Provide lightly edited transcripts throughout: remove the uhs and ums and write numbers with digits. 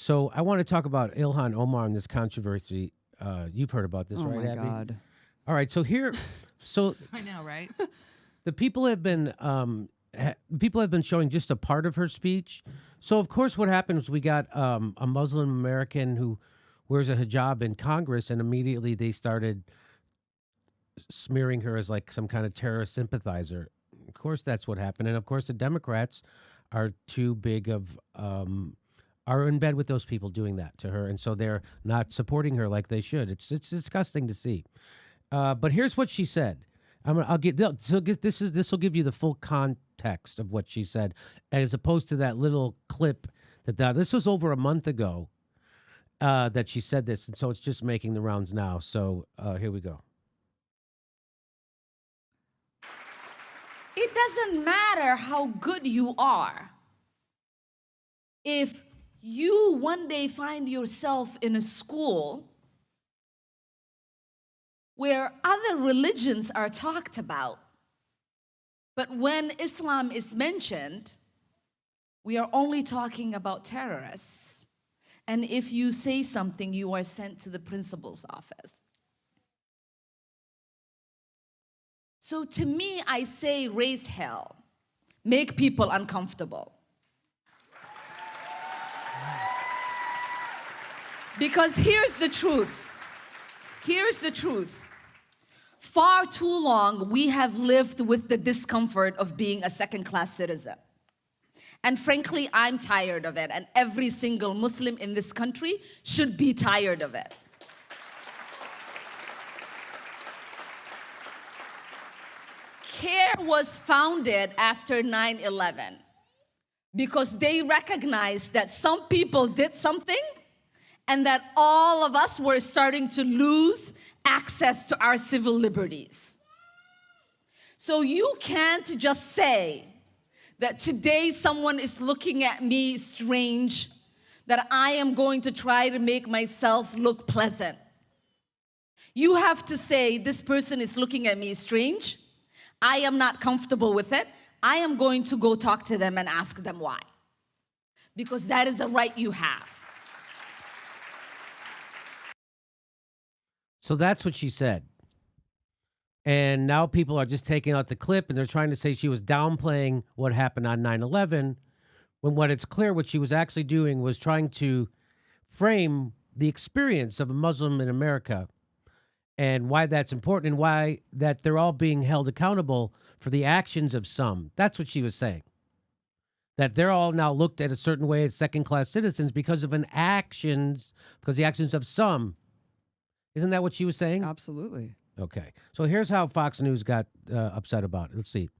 So I want to talk about Ilhan Omar and this controversy. You've heard about this, Oh right, my Abby? God. All right. So I know, right? the people have been showing just a part of her speech. So of course, what happened was we got a Muslim American who wears a hijab in Congress, and immediately they started smearing her as like some kind of terrorist sympathizer. Of course, that's what happened, and of course, the Democrats are too big of are in bed with those people doing that to her, and so they're not supporting her like they should. It's disgusting to see. But here's what she said. I'll get so this will give you the full context of what she said, as opposed to that little clip that this was over a month ago that she said this, and so it's just making the rounds now. So here we go. It doesn't matter how good you are. If you one day find yourself in a school where other religions are talked about, but when Islam is mentioned, we are only talking about terrorists. And if you say something, you are sent to the principal's office. So to me, I say raise hell, make people uncomfortable. Because here's the truth. Here's the truth. Far too long, we have lived with the discomfort of being a second-class citizen. And frankly, I'm tired of it, and every single Muslim in this country should be tired of it. CARE was founded after 9/11 because they recognized that some people did something and that all of us were starting to lose access to our civil liberties. So you can't just say that today someone is looking at me strange, that I am going to try to make myself look pleasant. You have to say, this person is looking at me strange. I am not comfortable with it. I am going to go talk to them and ask them why. Because that is a right you have. So that's what she said. And now people are just taking out the clip and they're trying to say she was downplaying what happened on 9/11, when what it's clear what she was actually doing was trying to frame the experience of a Muslim in America and why that's important and why that they're all being held accountable for the actions of some. That's what she was saying. That they're all now looked at a certain way as second-class citizens because the actions of some. Isn't that what she was saying? Absolutely. Okay. So here's how Fox News got upset about it. Let's see.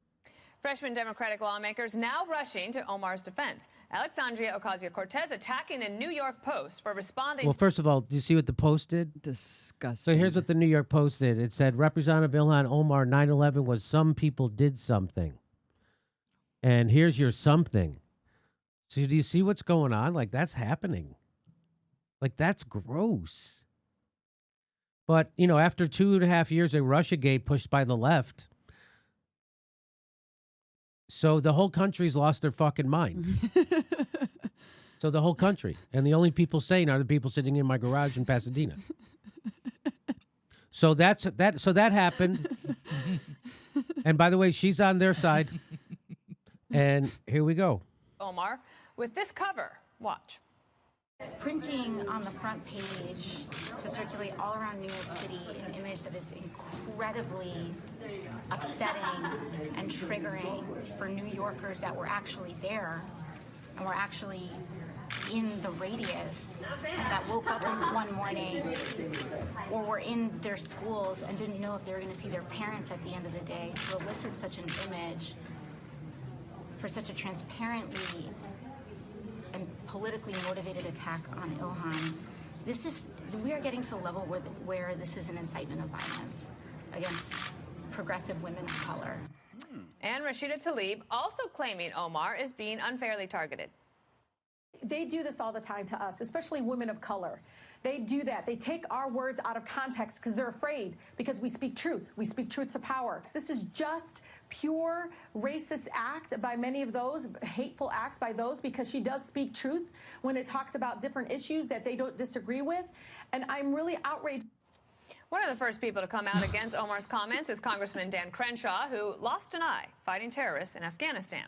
Freshman Democratic lawmakers now rushing to Omar's defense. Alexandria Ocasio-Cortez attacking the New York Post for responding. Well, first of all, do you see what the Post did? Disgusting. So here's what the New York Post did. It said, Representative Ilhan Omar, 9/11 was some people did something. And here's your something. So do you see what's going on? Like, that's happening. Like, that's gross. But, after 2.5 years of Russiagate pushed by the left, so the whole country's lost their fucking mind. So the whole country. And the only people sane are the people sitting in my garage in Pasadena. So that happened. And by the way, she's on their side. And here we go. Omar with this cover. Watch. Printing on the front page to circulate all around New York City an image that is incredibly upsetting and triggering for New Yorkers that were actually there and were actually in the radius, that woke up one morning or were in their schools and didn't know if they were going to see their parents at the end of the day. To elicit such an image for such a transparently and politically motivated attack on Ilhan, we are getting to the level where this is an incitement of violence against progressive women of color. And Rashida Tlaib also claiming Omar is being unfairly targeted. They do this all the time to us, especially women of color. They do that. They take our words out of context because they're afraid, because we speak truth. We speak truth to power. This is just pure racist act by many of those, hateful acts by those, because she does speak truth when it talks about different issues that they don't disagree with. And I'm really outraged. One of the first people to come out against Omar's comments is Congressman Dan Crenshaw, who lost an eye fighting terrorists in Afghanistan.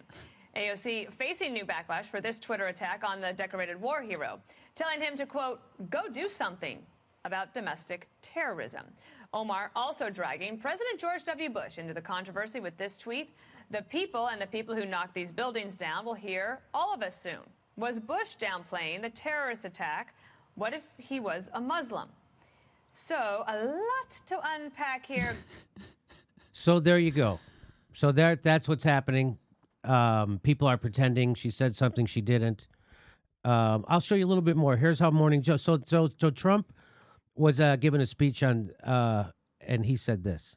AOC facing new backlash for this Twitter attack on the decorated war hero, telling him to, quote, go do something about domestic terrorism. Omar also dragging President George W. Bush into the controversy with this tweet. The people and the people who knocked these buildings down will hear all of us soon. Was Bush downplaying the terrorist attack? What if he was a Muslim? So a lot to unpack here. So there you go. So that's what's happening. People are pretending she said something she didn't. I'll show you a little bit more. Here's how Morning Joe. So Trump was giving a speech on, and he said this.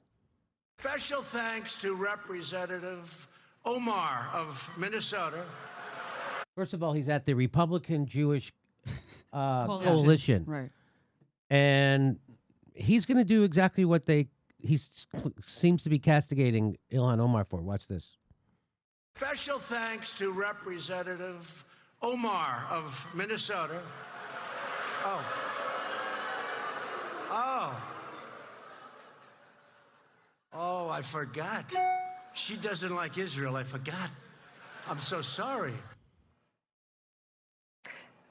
Special thanks to Representative Omar of Minnesota. First of all, he's at the Republican Jewish coalition. Right. And he's going to do exactly what he seems to be castigating Ilhan Omar for. Watch this. Special thanks to Representative Omar of Minnesota. Oh, I forgot. She doesn't like Israel. I forgot. I'm so sorry.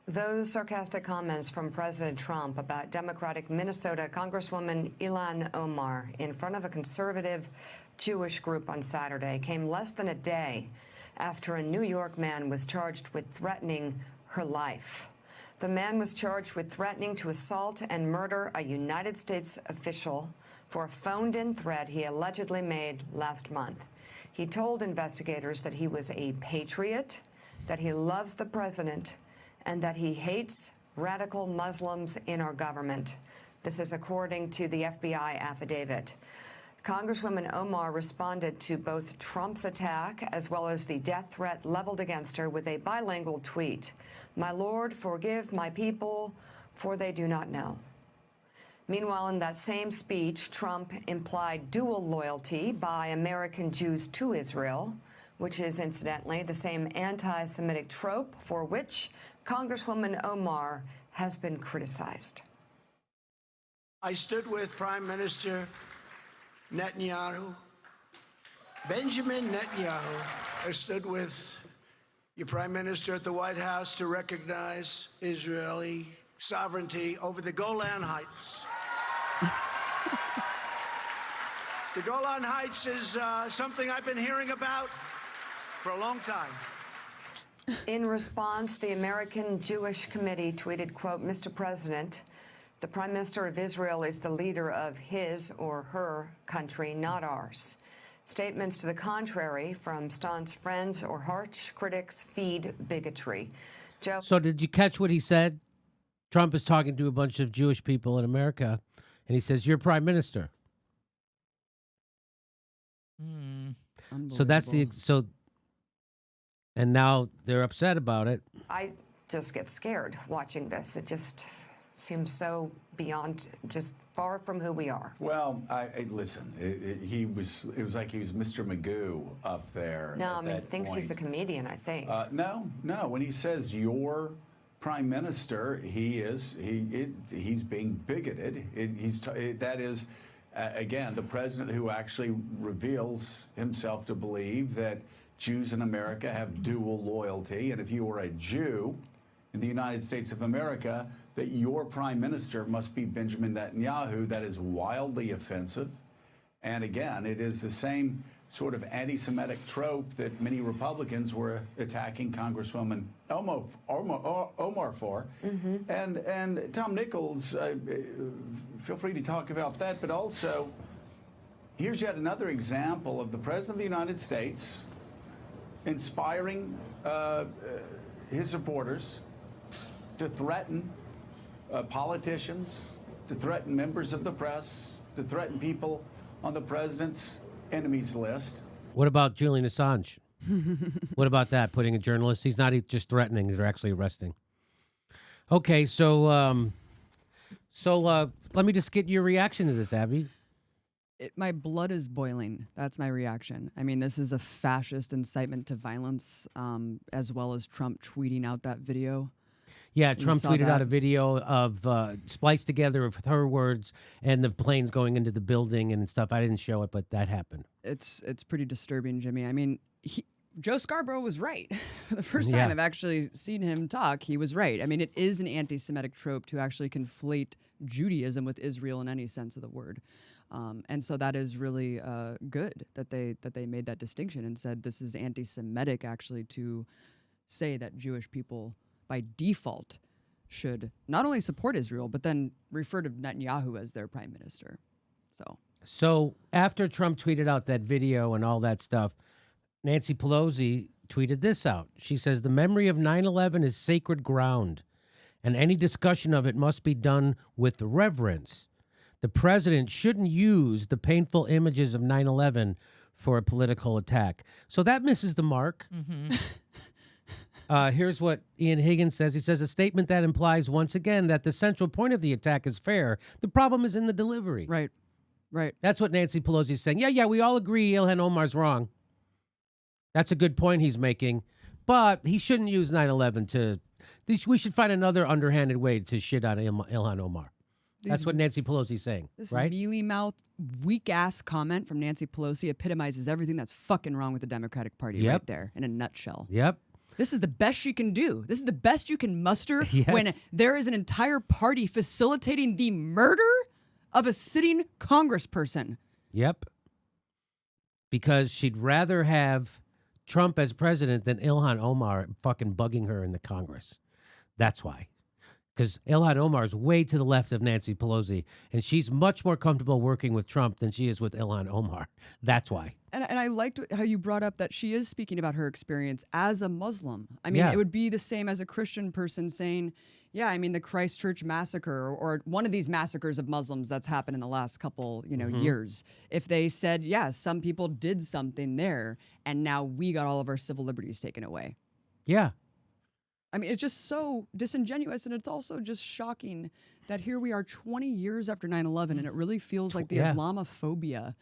Those sarcastic comments from President Trump about Democratic Minnesota Congresswoman Ilhan Omar in front of a conservative Jewish group on Saturday came less than a day after a New York man was charged with threatening her life. The man was charged with threatening to assault and murder a United States official for a phoned-in threat he allegedly made last month. He told investigators that he was a patriot, that he loves the president, and that he hates radical Muslims in our government. This is according to the FBI affidavit. Congresswoman Omar responded to both Trump's attack as well as the death threat leveled against her with a bilingual tweet. My Lord, forgive my people, for they do not know. Meanwhile, in that same speech, Trump implied dual loyalty by American Jews to Israel, which is incidentally the same anti-Semitic trope for which Congresswoman Omar has been criticized. I stood with Prime Minister Netanyahu, Benjamin Netanyahu. I stood with your Prime Minister at the White House to recognize Israeli sovereignty over the Golan Heights. The Golan Heights is something I've been hearing about for a long time. In response, the American Jewish Committee tweeted, quote, Mr. President, the Prime Minister of Israel is the leader of his or her country, not ours. Statements to the contrary from staunch friends or harsh critics feed bigotry. Joe. So did you catch what he said? Trump is talking to a bunch of Jewish people in America, and he says, you're Prime Minister. So that's and now they're upset about it. I just get scared watching this. It just seems so beyond, just far from who we are. Well, listen, it was like he was Mr. Magoo up there. No, I mean, he thinks he's a comedian, I think. No. When he says your Prime Minister, he's being bigoted. That is, again, the president who actually reveals himself to believe that Jews in America have dual loyalty, and if you are a Jew in the United States of America, that your Prime Minister must be Benjamin Netanyahu. That is wildly offensive. And again, it is the same sort of anti-Semitic trope that many Republicans were attacking Congresswoman Omar for. Mm-hmm. And Tom Nichols, feel free to talk about that, but also here's yet another example of the President of the United States inspiring his supporters to threaten politicians, to threaten members of the press, to threaten people on the president's enemies list. What about Julian Assange? What about that? Putting a journalist? He's not just threatening; they're actually arresting. Okay, so let me just get your reaction to this, Abby. My blood is boiling. That's my reaction. I mean, this is a fascist incitement to violence, as well as Trump tweeting out that video. Yeah, Trump tweeted out a video of spliced together of her words and the planes going into the building and stuff. I didn't show it, but that happened. It's pretty disturbing, Jimmy. I mean, Joe Scarborough was right. For the first time I've actually seen him talk, he was right. I mean, it is an anti-Semitic trope to actually conflate Judaism with Israel in any sense of the word. And so that is really good that they made that distinction and said this is anti-Semitic actually to say that Jewish people by default should not only support Israel, but then refer to Netanyahu as their prime minister. So after Trump tweeted out that video and all that stuff, Nancy Pelosi tweeted this out. She says, the memory of 9/11 is sacred ground, and any discussion of it must be done with reverence. The president shouldn't use the painful images of 9/11 for a political attack. So that misses the mark. Mm-hmm. Here's what Ian Higgins says. He says, a statement that implies once again that the central point of the attack is fair. The problem is in the delivery. Right. That's what Nancy Pelosi is saying. Yeah, we all agree Ilhan Omar's wrong. That's a good point he's making. But he shouldn't use 9/11 to... We should find another underhanded way to shit on Ilhan Omar. That's what Nancy Pelosi's saying, this right? mealy-mouthed, weak-ass comment from Nancy Pelosi epitomizes everything that's fucking wrong with the Democratic Party right there in a nutshell. Yep. This is the best she can do. This is the best you can muster Yes. when there is an entire party facilitating the murder of a sitting congressperson. Yep. Because she'd rather have Trump as president than Ilhan Omar fucking bugging her in the Congress. That's why. Because Ilhan Omar is way to the left of Nancy Pelosi, and she's much more comfortable working with Trump than she is with Ilhan Omar. That's why. And I liked how you brought up that she is speaking about her experience as a Muslim. I mean, it would be the same as a Christian person saying, yeah, I mean, the Christchurch massacre or one of these massacres of Muslims that's happened in the last couple, years. If they said, yeah, some people did something there, and now we got all of our civil liberties taken away. Yeah. I mean, it's just so disingenuous, and it's also just shocking that here we are 20 years after 9/11, and it really feels like the Islamophobia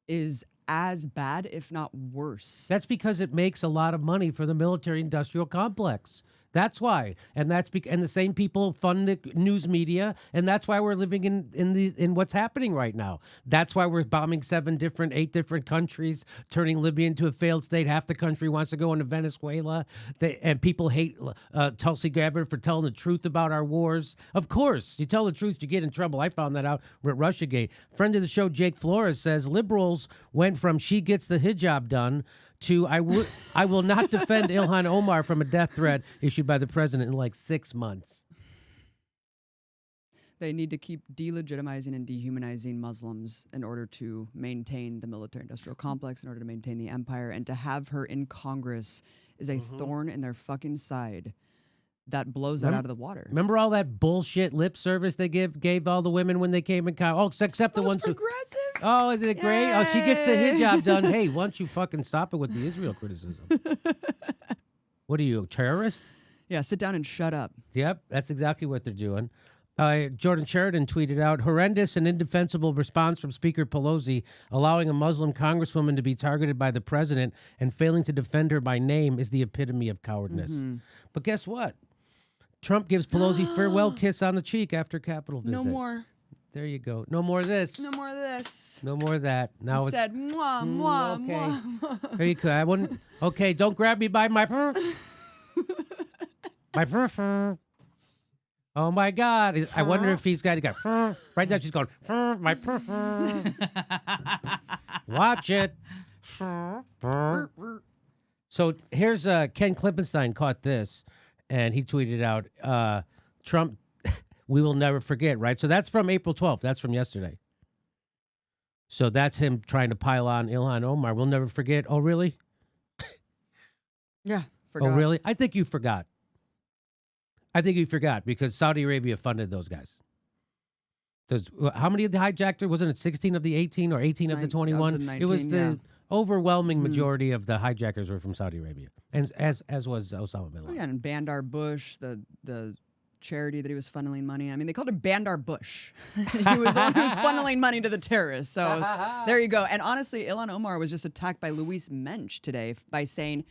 is as bad, if not worse. That's because it makes a lot of money for the military-industrial complex. That's why, and and the same people fund the news media, and that's why we're living in what's happening right now. That's why we're bombing 8 different countries, turning Libya into a failed state. Half the country wants to go into Venezuela, and people hate Tulsi Gabbard for telling the truth about our wars. Of course, you tell the truth, you get in trouble. I found that out with Russiagate. Friend of the show, Jake Flores, says liberals went from she gets the hijab done to I will not defend Ilhan Omar from a death threat issued by the president in like 6 months. They need to keep delegitimizing and dehumanizing Muslims in order to maintain the military-industrial complex, in order to maintain the empire, and to have her in Congress is a thorn in their fucking side that blows that out of the water. Remember all that bullshit lip service they gave all the women when they came in Congress? Oh, except the ones progressive. Oh, isn't it great? Oh, she gets the hijab done. Hey, why don't you fucking stop it with the Israel criticism? What are you, a terrorist? Yeah, sit down and shut up. Yep, that's exactly what they're doing. Jordan Sheridan tweeted out, horrendous and indefensible response from Speaker Pelosi, allowing a Muslim congresswoman to be targeted by the president and failing to defend her by name is the epitome of cowardness. But guess what? Trump gives Pelosi farewell kiss on the cheek after Capitol visit. No more. There you go. No more of this. No more of this. No more of that. Now Instead, it's mwah, mwah, okay. mwah. There you go. I wouldn't. Okay, don't grab me by my my Oh my God! I wonder if he's got right now. She's going my Watch it. So here's Ken Klippenstein caught this, and he tweeted out, "Trump, we will never forget." Right. So that's from April 12th. That's from yesterday. So that's him trying to pile on Ilhan Omar. We'll never forget. Oh really? Yeah. Forgot. Oh really? I think you forgot. I think you forgot because Saudi Arabia funded those guys. How many of the hijacked? Wasn't it 16 of the 18 or 18 of the 21? Of the 19, it was the overwhelming majority of the hijackers were from Saudi Arabia, and as was Osama bin Oh, Laden. yeah, and Bandar Bush, the charity that he was funneling money. I mean, they called him Bandar Bush. He was the one who was funneling money to the terrorists. So there you go. And honestly, Ilhan Omar was just attacked by Luis Mensch today by saying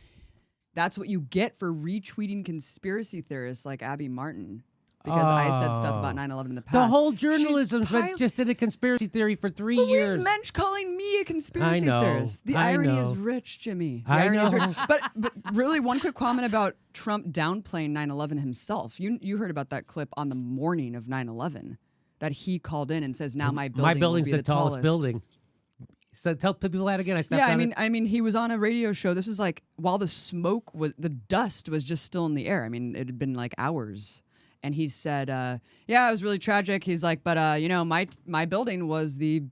that's what you get for retweeting conspiracy theorists like Abby Martin. Because I said stuff about 9/11 in the past. The whole journalism She's just did a conspiracy theory for 3 Luis years. Mensch calling me a conspiracy I know, theorist. The I irony know. is rich, Jimmy. The I irony is know. rich. But really, one quick comment about Trump downplaying 9/11 himself. You heard about that clip on the morning of 9/11 that he called in and says, "Now my building's building's will be the tallest building." So tell people that again. I stepped Yeah, on it. I mean, he was on a radio show. This was like while the dust was just still in the air. I mean, it had been like hours. And he said, yeah, it was really tragic. He's like, but, you know, my building was the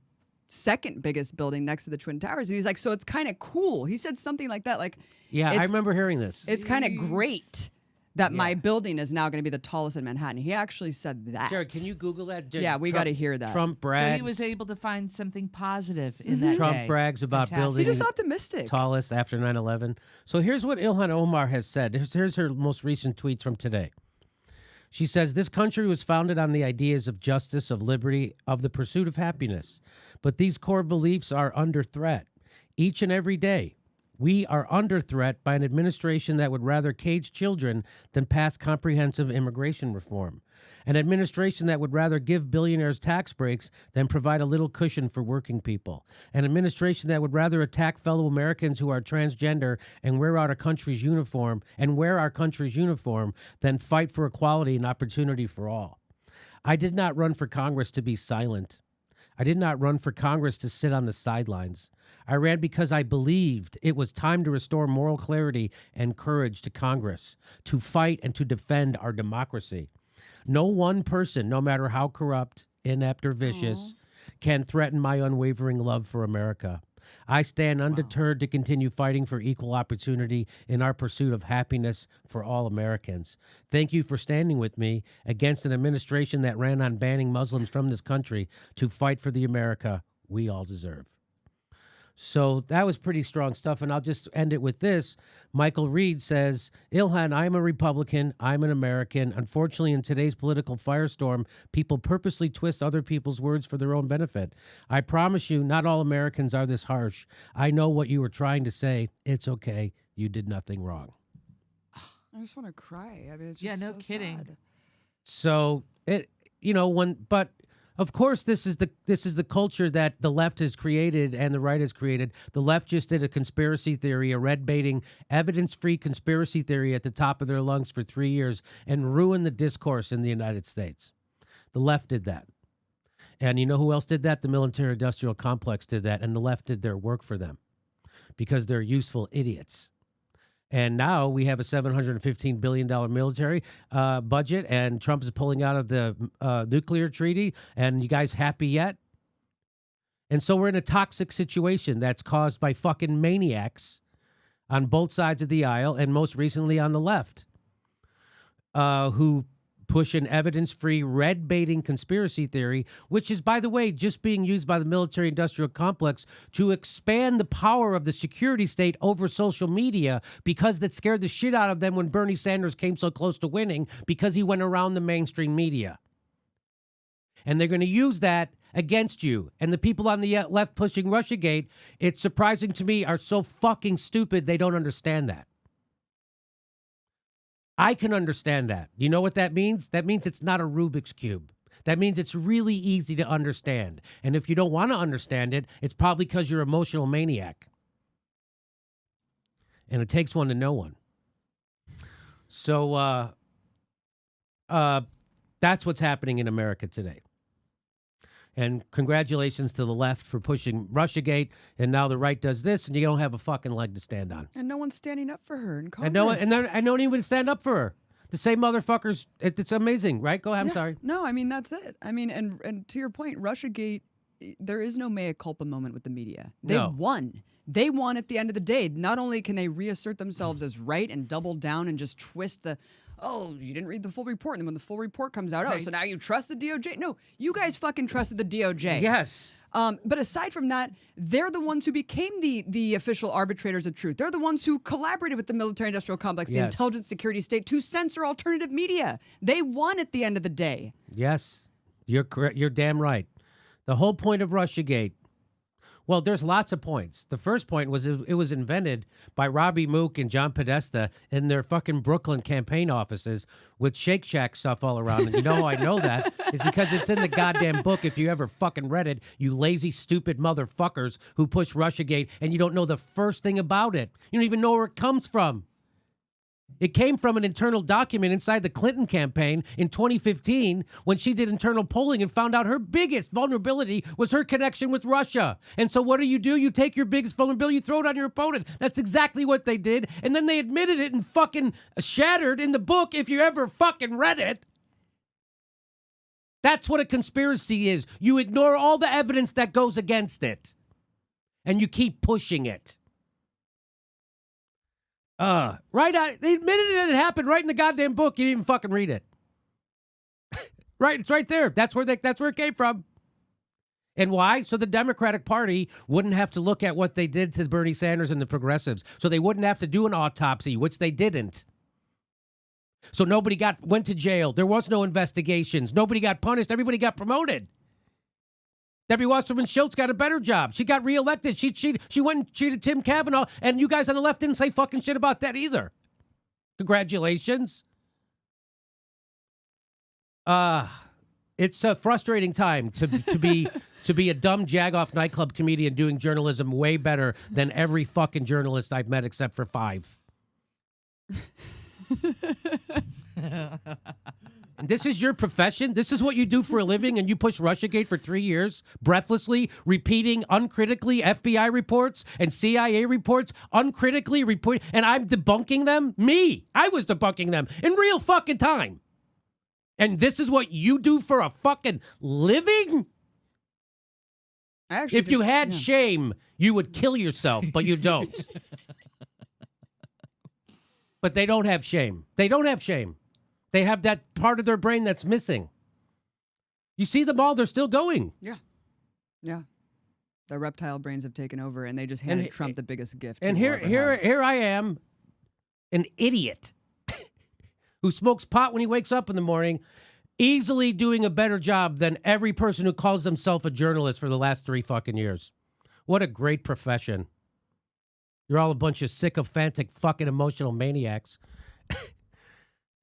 second biggest building next to the Twin Towers. And he's like, so it's kind of cool. He said something like that. Like, Yeah, I it's- remember hearing this. It's kind of great that my building is now going to be the tallest in Manhattan. He actually said that. Jared, can you Google that? Yeah, we got to hear that. Trump So brags. he was able to find something positive in that Trump day. brags about Fantastic. building He's just optimistic. tallest after 9/11. So here's what Ilhan Omar has said. Here's her most recent tweets from today. She says, this country was founded on the ideas of justice, of liberty, of the pursuit of happiness. But these core beliefs are under threat. Each and every day, we are under threat by an administration that would rather cage children than pass comprehensive immigration reform. An administration that would rather give billionaires tax breaks than provide a little cushion for working people. An administration that would rather attack fellow Americans who are transgender and wear our country's uniform than fight for equality and opportunity for all. I did not run for Congress to be silent. I did not run for Congress to sit on the sidelines. I ran because I believed it was time to restore moral clarity and courage to Congress, to fight and to defend our democracy. No one person, no matter how corrupt, inept, or vicious, can threaten my unwavering love for America. I stand undeterred to continue fighting for equal opportunity in our pursuit of happiness for all Americans. Thank you for standing with me against an administration that ran on banning Muslims from this country to fight for the America we all deserve. So that was pretty strong stuff, and I'll just end it with this. Michael Reed says, Ilhan, I'm a Republican. I'm an American. Unfortunately, in today's political firestorm, people purposely twist other people's words for their own benefit. I promise you, not all Americans are this harsh. I know what you were trying to say. It's okay. You did nothing wrong. I just want to cry. I mean, it's Yeah, just no so kidding. sad. So but of course, this is the culture that the left has created and the right has created. The left just did a conspiracy theory, a red baiting, evidence-free conspiracy theory at the top of their lungs for 3 years and ruined the discourse in the United States. The left did that. And you know who else did that? The military-industrial complex did that, and the left did their work for them because they're useful idiots. And now we have a $715 billion military budget, and Trump is pulling out of the nuclear treaty. And you guys happy yet? And so we're in a toxic situation that's caused by fucking maniacs on both sides of the aisle, and most recently on the left, who push an evidence-free red-baiting conspiracy theory, which is, by the way, just being used by the military-industrial complex to expand the power of the security state over social media, because that scared the shit out of them when Bernie Sanders came so close to winning because he went around the mainstream media. And they're going to use that against you. And the people on the left pushing Russiagate, it's surprising to me, are so fucking stupid they don't understand that. I can understand that. You know what that means? That means it's not a Rubik's Cube. That means it's really easy to understand. And if you don't want to understand it, it's probably because you're an emotional maniac. And it takes one to know one. So that's what's happening in America today. And congratulations to the left for pushing Russiagate, and now the right does this, and you don't have a fucking leg to stand on. And no one's standing up for her in Congress. And no one, and no one even stand up for her. The same motherfuckers. It's amazing, right? Go ahead. I'm sorry. No, I mean, that's it. I mean, and to your point, Russiagate, there is no mea culpa moment with the media. They No. won. They won at the end of the day. Not only can they reassert themselves as right and double down and just twist you didn't read the full report. And then when the full report comes out, so now you trust the DOJ? No, you guys fucking trusted the DOJ. Yes. But aside from that, they're the ones who became the official arbitrators of truth. They're the ones who collaborated with the military-industrial complex, the Yes. intelligence security state, to censor alternative media. They won at the end of the day. Yes, you're correct. You're damn right. The whole point of Russiagate. Well, there's lots of points. The first point was it was invented by Robbie Mook and John Podesta in their fucking Brooklyn campaign offices with Shake Shack stuff all around. And you know how I know that is because it's in the goddamn book. If you ever fucking read it, you lazy, stupid motherfuckers who push Russiagate and you don't know the first thing about it. You don't even know where it comes from. It came from an internal document inside the Clinton campaign in 2015 when she did internal polling and found out her biggest vulnerability was her connection with Russia. And so what do? You take your biggest vulnerability, you throw it on your opponent. That's exactly what they did. And then they admitted it and fucking shattered in the book if you ever fucking read it. That's what a conspiracy is. You ignore all the evidence that goes against it. And you keep pushing it. They admitted it happened right in the goddamn book. You didn't even fucking read it. Right, it's right there. That's where it came from. And why? So the Democratic Party wouldn't have to look at what they did to Bernie Sanders and the progressives. So they wouldn't have to do an autopsy, which they didn't. So nobody went to jail. There was no investigations. Nobody got punished. Everybody got promoted. Debbie Wasserman Schultz got a better job. She got reelected. She went and cheated Tim Kavanaugh, and you guys on the left didn't say fucking shit about that either. Congratulations. It's a frustrating time to be a dumb jagoff nightclub comedian doing journalism way better than every fucking journalist I've met except for 5. And this is your profession? This is what you do for a living, and you push Russiagate for 3 years, breathlessly, repeating uncritically FBI reports and CIA reports, uncritically report, and I'm debunking them? Me! I was debunking them in real fucking time. And this is what you do for a fucking living? If you had shame, you would kill yourself, but you don't. But they don't have shame. They don't have shame. They have that part of their brain that's missing. You see them all, they're still going. Yeah. Yeah. The reptile brains have taken over, and they just handed Trump the biggest gift. And here I am, an idiot who smokes pot when he wakes up in the morning, easily doing a better job than every person who calls themselves a journalist for the last 3 fucking years. What a great profession. You're all a bunch of sycophantic fucking emotional maniacs.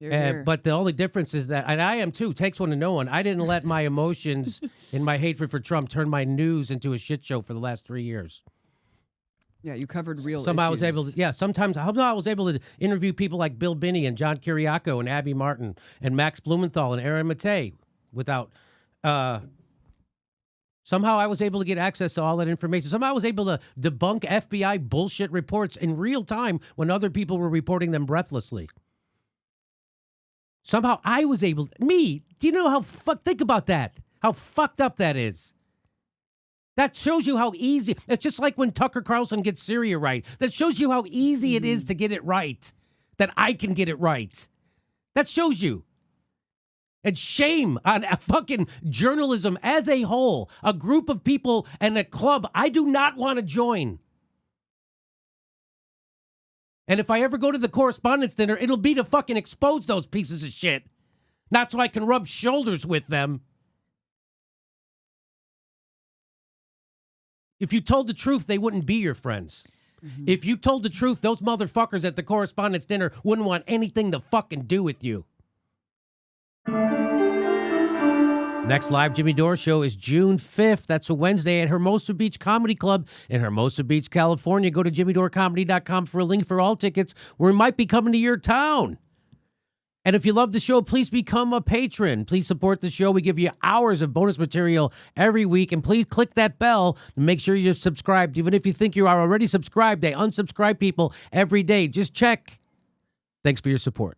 But the only difference is that, and I am too, takes one to know one. I didn't let my emotions and my hatred for Trump turn my news into a shit show for the last 3 years. Yeah, you covered real issues. I was able to, sometimes I was able to interview people like Bill Binney and John Kiriakou and Abby Martin and Max Blumenthal and Aaron Mattei without, somehow I was able to get access to all that information. Somehow I was able to debunk FBI bullshit reports in real time when other people were reporting them breathlessly. Somehow I was able to, do you know how think about that? How fucked up that is. That shows you how easy, it's just like when Tucker Carlson gets Syria right. That shows you how easy it is to get it right. That I can get it right. That shows you. And shame on fucking journalism as a whole. A group of people and a club I do not want to join. And if I ever go to the correspondence dinner, it'll be to fucking expose those pieces of shit. Not so I can rub shoulders with them. If you told the truth, they wouldn't be your friends. Mm-hmm. If you told the truth, those motherfuckers at the correspondence dinner wouldn't want anything to fucking do with you. Next live Jimmy Dore show is June 5th. That's a Wednesday at Hermosa Beach Comedy Club in Hermosa Beach, California. Go to jimmydorecomedy.com for a link for all tickets. We might be coming to your town. And if you love the show, please become a patron. Please support the show. We give you hours of bonus material every week. And please click that bell and make sure you're subscribed. Even if you think you are already subscribed, they unsubscribe people every day. Just check. Thanks for your support.